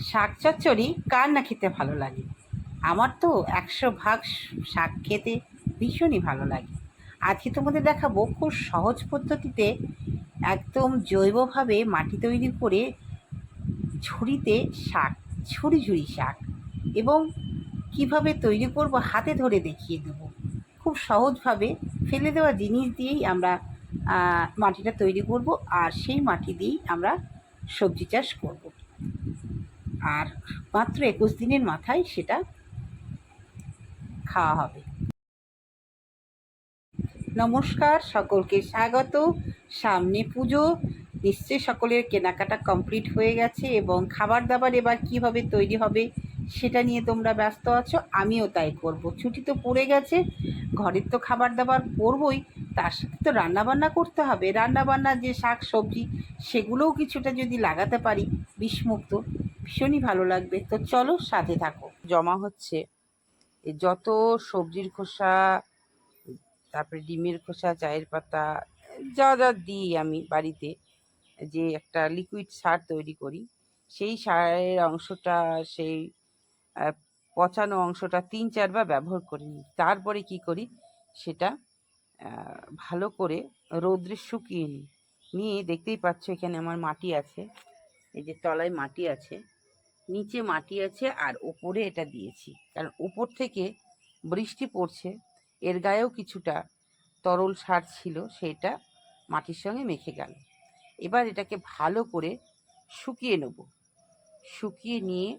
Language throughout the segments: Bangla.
শাক চচ্চড়ি কার না খেতে ভালো লাগে? আমার তো ১০০ ভাগ শাক খেতে ভীষণই ভালো লাগে। আজকে তোমাদের দেখাবো খুব সহজ পদ্ধতিতে একদম জৈবভাবে মাটি তৈরি করে ঝুড়িতে শাক, ঝুড়ি ঝুড়ি শাক, এবং কিভাবে তৈরি করব হাতে ধরে দেখিয়ে দেবো। খুব সহজভাবে ফেলে দেওয়া জিনিস দিয়েই আমরা মাটিটা তৈরি করব, আর সেই মাটি দিয়েই আমরা সবজি চাষ করব। আর মাত্র ২১ দিনের মাথায় সেটা খাওয়া হবে। নমস্কার, সকলকে স্বাগত। সামনে পুজো, নিশ্চয়ই সকলের কেনাকাটা কমপ্লিট হয়ে গেছে এবং খাবার দাবার এবার কীভাবে তৈরি হবে সেটা নিয়ে তোমরা ব্যস্ত আছো। আমিও তাই করব। ছুটি তো পড়ে গেছে, ঘরের তো খাবার দাবার করবই, তার সাথে তো রান্নাবান্না করতে হবে। রান্নাবান্না যে শাক সবজি সেগুলোও কিছুটা যদি লাগাতে পারি বিষমুক্ত, ভীষণই ভালো লাগবে। তো চলো সাথে থাকো। জমা হচ্ছে যত সবজির খোসা, তারপরে ডিমের খোসা, চায়ের পাতা, যা যা দিই আমি বাড়িতে, যে একটা লিকুইড সার তৈরি করি, সেই সারের অংশটা, সেই পচানো অংশটা ৩-৪ বার ব্যবহার করে নিই। তারপরে কি করি, সেটা ভালো করে রৌদ্রে শুকিয়ে নিই। নিয়ে দেখতেই পাচ্ছ এখানে আমার মাটি আছে, এই যে তলায় মাটি আছে, নিচে মাটি আছে, আর ওপরে এটা দিয়েছি, কারণ উপর থেকে বৃষ্টি পড়ছে, এর গায়েও কিছুটা তরল সার ছিল, সেটা মাটির সঙ্গে মেখে গেল। এবার এটাকে ভালো করে শুকিয়ে নেব। শুকিয়ে নিয়ে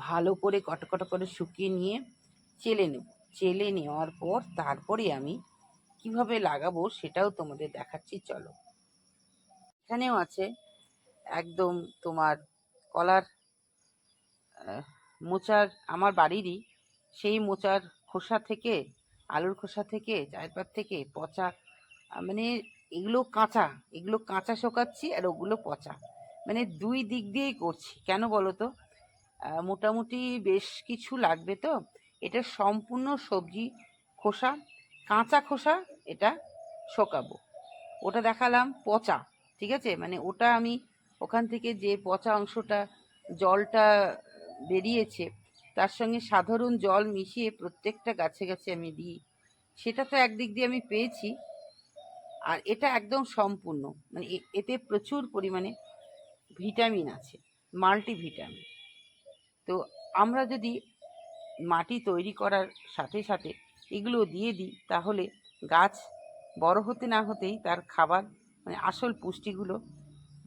ভালো করে কটকটা করে শুকিয়ে নিয়ে চেলে নেব। চেলে নেওয়ার পর তারপরে আমি কিভাবে লাগাবো সেটাও তোমাদের দেখাচ্ছি, চলো। এখানেও আছে একদম তোমার কলার মোচার, আমার বাড়িরই, সেই মোচার খোসা থেকে, আলুর খোসা থেকে, চায়ের পাত থেকে পচা, মানে এগুলো কাঁচা শোকাচ্ছি, আর ওগুলো পচা, মানে দুই দিক দিয়েই করছি। কেন বলো তো? মোটামুটি বেশ কিছু লাগবে, তো এটা সম্পূর্ণ সবজি খোসা, কাঁচা খোসা, এটা শোকাবো। ওটা দেখালাম পচা, ঠিক আছে, মানে ওটা আমি ওখান থেকে যে পচা অংশটা, জলটা বেরিয়েছে, তার সঙ্গে সাধারণ জল মিশিয়ে প্রত্যেকটা গাছে গাছে আমি দিই, সেটা তো একদিক দিয়ে আমি পেয়েছি। আর এটা একদম সম্পূর্ণ, মানে এতে প্রচুর পরিমাণে ভিটামিন আছে, মাল্টিভিটামিন। তো আমরা যদি মাটি তৈরি করার সাথে সাথে এগুলো দিয়ে দিই, তাহলে গাছ বড় হতে না হতেই তার খাবার, মানে আসল পুষ্টিগুলো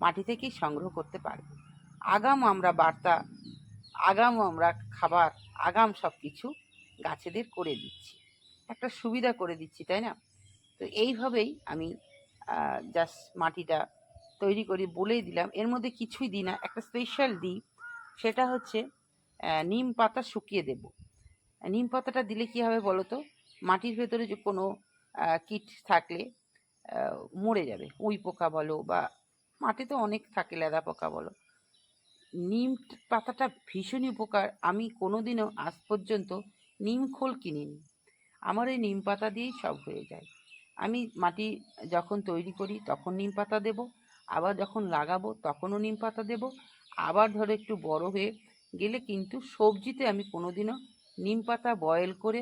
মাটি থেকেই সংগ্রহ করতে পারবে। আগাম আমরা বার্তা, আগাম আমরা খাবার, আগাম সব কিছু গাছেদের করে দিচ্ছি, একটা সুবিধা করে দিচ্ছি, তাই না? তো এইভাবেই আমি জাস্ট মাটিটা তৈরি করি, বলেই দিলাম। এর মধ্যে কিছুই দিই না, একটা স্পেশাল দিই, সেটা হচ্ছে নিম পাতা শুকিয়ে দেব। নিম পাতাটা দিলে কি হবে বলো তো? মাটির ভেতরে যে কোনো কীট থাকলে মরে যাবে। উই পোকা বলো, বা মাটিতে অনেক থাকে, লেদা পোকা বলো, নিম পাতাটা ভীষণই উপকার। আমি কোনোদিনও আজ পর্যন্ত নিম খোল কিনিনি, আমার এই নিম পাতা দিয়েই সব হয়ে যায়। আমি মাটি যখন তৈরি করি তখন নিম পাতা দেব, আবার যখন লাগাবো তখনও নিম পাতা দেব, আবার ধরো একটু বড় হয়ে গেলে কিন্তু সবজিতে আমি কোনোদিনও নিম পাতা বয়েল করে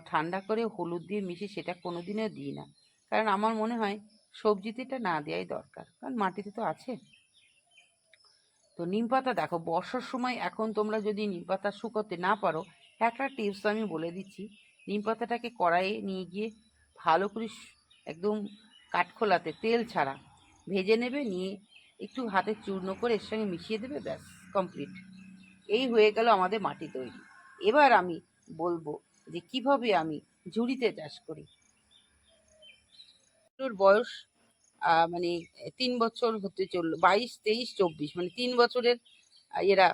ঠান্ডা করে হলুদ দিয়ে মিশিয়ে সেটা কোনোদিনও দিই না, কারণ আমার মনে হয় সবজিতে এটা না দেওয়াই দরকার, কারণ মাটিতে তো আছে। তো নিম পাতা দেখো, বর্ষার সময় এখন তোমরা যদি নিম পাতা শুকোতে না পারো, একটা টিপস আমি বলে দিচ্ছি। নিম পাতাটাকে কড়াইয়ে নিয়ে গিয়ে ভালো করে একদম কাঠখোলাতে তেল ছাড়া ভেজে নেবে, নিয়ে একটু হাতে চূর্ণ করে এর সঙ্গে মিশিয়ে দেবে, ব্যাস কমপ্লিট। এই হয়ে গেল আমাদের মাটি তৈরি। এবার আমি বলবো যে কিভাবে আমি ঝুড়িতে চাষ করি। ওর বয়স মানে 3 বছর হতে চললো, 22, 23, 24, মানে 3 বছরের এরা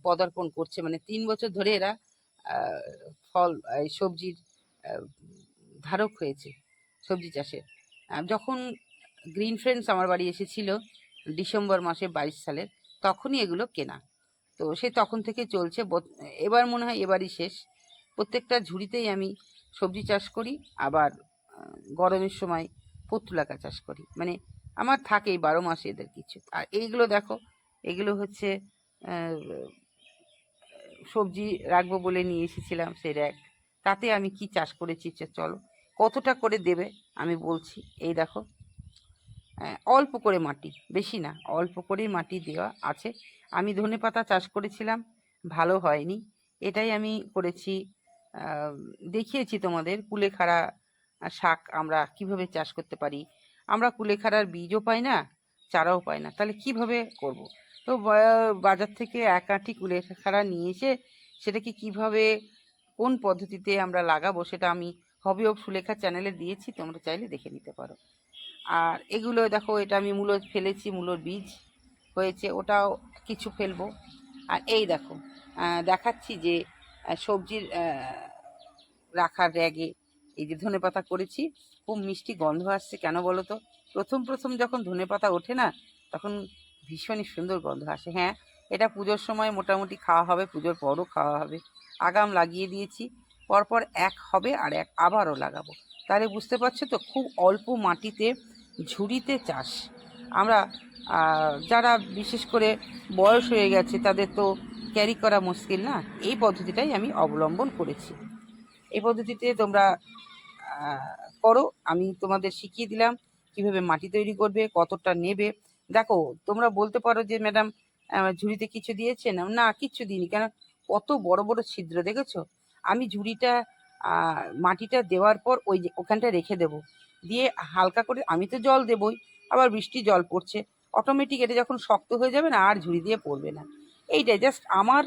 পদার্পণ করছে, মানে 3 বছর ধরে এরা ফল, সবজির ধারক হয়েছে, সবজি চাষের। যখন গ্রিন ফ্রেন্ডস আমার বাড়ি এসেছিল ডিসেম্বর মাসে 22 সালের, তখনই এগুলো কেনা। তো সে তখন থেকে চলছে, এবার মনে হয় এবারই শেষ। প্রত্যেকটা ঝুড়িতেই আমি সবজি চাষ করি, আবার গরমের সময় পত্তু লাকা চাষ করি, মানে আমার থাকেই 12 মাস এদের কিছু। আর এইগুলো দেখো, এগুলো হচ্ছে আহ, সবজি রাখবো বলে নিয়ে এসেছিলাম সেই র্যাক। তাতে আমি কি চাষ করেছি চলো, কতটা করে দেবে আমি বলছি। এই দেখো, অল্প করে মাটি, বেশি না, অল্প করেই মাটি দেওয়া আছে। আমি ধনেপাতা চাষ করেছিলাম, ভালো হয়নি, এটাই আমি করেছি। আহ, দেখিয়েছি তোমাদের কুলেখাড়া শাক আমরা কিভাবে চাষ করতে পারি। আমরা কুলেখাড়ার বীজও পাই না, চারাও পাই না, তাহলে কিভাবে করব। তো বাজার থেকে এক আঁটি কুলেখাড়া নিয়ে এসে সেটাকে কিভাবে কোন পদ্ধতিতে আমরা লাগাবো সেটা আমি হবি অফ সুলেখা চ্যানেলে দিয়েছি, তোমরা চাইলে দেখে নিতে পারো। আর এগুলো দেখো, এটা আমি মূলো ফেলেছি, মূলোর বীজ হয়েছে, ওটাও কিছু ফেলবো। আর এই দেখো, দেখাচ্ছি যে সবজির রাখার র্যাগে এই যে ধনেপাতা করেছি, খুব মিষ্টি গন্ধ আসছে। কেন বলো তো, প্রথম প্রথম যখন ধনেপাতা ওঠে না, তখন ভীষণই সুন্দর গন্ধ আসে। হ্যাঁ, এটা পুজোর সময় মোটামুটি খাওয়া হবে, পুজোর পরও খাওয়া হবে। আগাম লাগিয়ে দিয়েছি, পরপর এক হবে আর এক আবারও লাগাবো। তাহলে বুঝতে পারছো তো, খুব অল্প মাটিতে ঝুড়িতে চাষ। আমরা যারা বিশেষ করে বয়স হয়ে গেছে তাদের তো ক্যারি করা মুশকিল না, এই পদ্ধতিটাই আমি অবলম্বন করেছি। এই পদ্ধতিতে তোমরা করো, আমি তোমাদের শিখিয়ে দিলাম কিভাবে মাটি তৈরি করবে, কতটা নেবে। দেখো, তোমরা বলতে পারো যে ম্যাডাম ঝুড়িতে কিছু দিয়েছেন, না কিচ্ছু দিইনি। কেন, কত বড় বড় ছিদ্র দেখেছো। আমি ঝুড়িটা মাটিটা দেওয়ার পর ওই যে ওখানটা রেখে দেবো, দিয়ে হালকা করে, আমি তো জল দেবই, আবার বৃষ্টি জল পড়ছে, অটোমেটিক এটা যখন শক্ত হয়ে যাবে না, আর ঝুড়ি দিয়ে পড়বে না। এইটাই জাস্ট আমার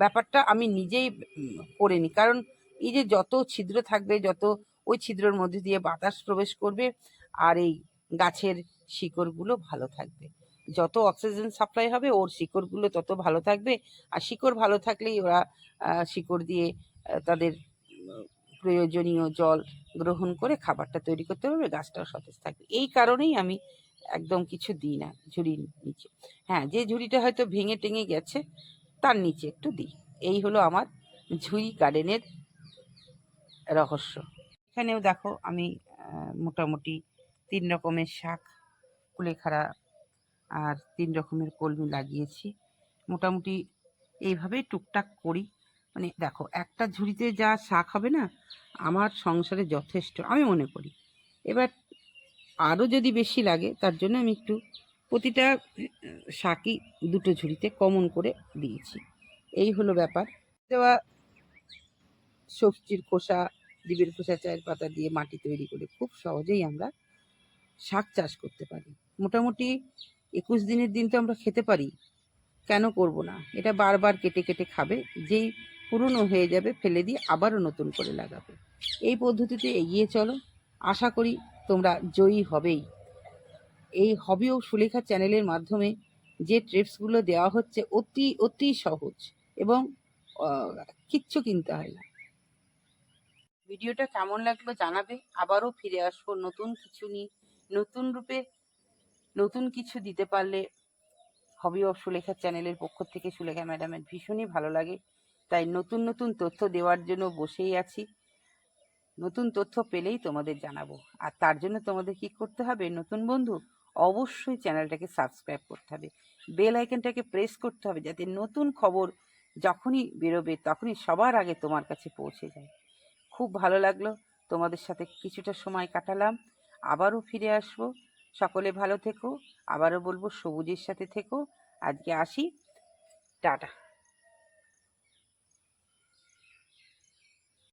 ব্যাপারটা আমি নিজেই করে নিই। কারণ এই যে যত ছিদ্র থাকবে, যত ওই ছিদ্রের মধ্যে দিয়ে বাতাস প্রবেশ করবে, আর এই গাছের শিকড়গুলো ভালো থাকবে। যত অক্সিজেন সাপ্লাই হবে, ওর শিকড়গুলো তত ভালো থাকবে। আর শিকড় ভালো থাকলেই ওরা শিকড় দিয়ে তাদের প্রয়োজনীয় জল গ্রহণ করে খাবারটা তৈরি করতে পারবে, গাছটাও সতেজ থাকবে। এই কারণেই আমি একদম কিছু দিই না ঝুড়ির নিচে। হ্যাঁ, যে ঝুড়িটা হয়তো ভেঙে টেঙে গেছে তার নিচে একটু দিই। এই হলো আমার ঝুড়ি গার্ডেনের রহস্য। এখানেও দেখো, আমি মোটামুটি 3 রকমের শাক, কুলেখাড়া আর 3 রকমের কলমি লাগিয়েছি। মোটামুটি এইভাবেই টুকটাক করি। মানে দেখো, একটা ঝুড়িতে যা শাক হবে না, আমার সংসারে যথেষ্ট আমি মনে করি। এবার আরও যদি বেশি লাগে, তার জন্য আমি একটু প্রতিটা শাকই 2টো ঝুড়িতে কমন করে দিয়েছি। এই হলো ব্যাপার। দেওয়া সবজির খোসা, ডিমের খোসা, চায়ের পাতা দিয়ে মাটি তৈরি করে খুব সহজেই আমরা শাক চাষ করতে পারি। মোটামুটি 21 দিনের দিন তো আমরা খেতে পারি, কেন করব না। এটা বারবার কেটে কেটে খাবে, যেই পুরনো হয়ে যাবে ফেলে দিয়ে আবারও নতুন করে লাগাবে। এই পদ্ধতিতে এগিয়ে চলো, আশা করি তোমরা জয়ী হবেই। এই হবি ও সুলেখা চ্যানেলের মাধ্যমে যে টিপসগুলো দেওয়া হচ্ছে অতি অতি সহজ, এবং কিচ্ছু কিনতে হয় না। ভিডিওটা কেমন লাগলো জানাবে। আবারও ফিরে আসবো নতুন কিছু নিয়ে, নতুন রূপে, নতুন কিছু দিতে পারলে হবি অফ সুলেখা চ্যানেলের পক্ষ থেকে সুলেখা ম্যাডামের ভীষণই ভালো লাগে। তাই নতুন নতুন তথ্য দেওয়ার জন্য বসেই আছি। নতুন তথ্য পেলেই তোমাদের জানাবো। আর তার জন্য তোমাদের কি করতে হবে, নতুন বন্ধু, অবশ্যই চ্যানেলটাকে সাবস্ক্রাইব করতে হবে, বেল আইকনটাকে প্রেস করতে হবে, যাতে নতুন খবর যখনই বেরোবে তখনই সবার আগে তোমার কাছে পৌঁছে যায়। খুব ভালো লাগলো, তোমাদের সাথে কিছুটা সময় কাটালাম। আবারও ফিরে আসবো। সকলে ভালো থেকো। আবারও বলবো, সবুজের সাথে থেকো। আজকে আসি, টাটা।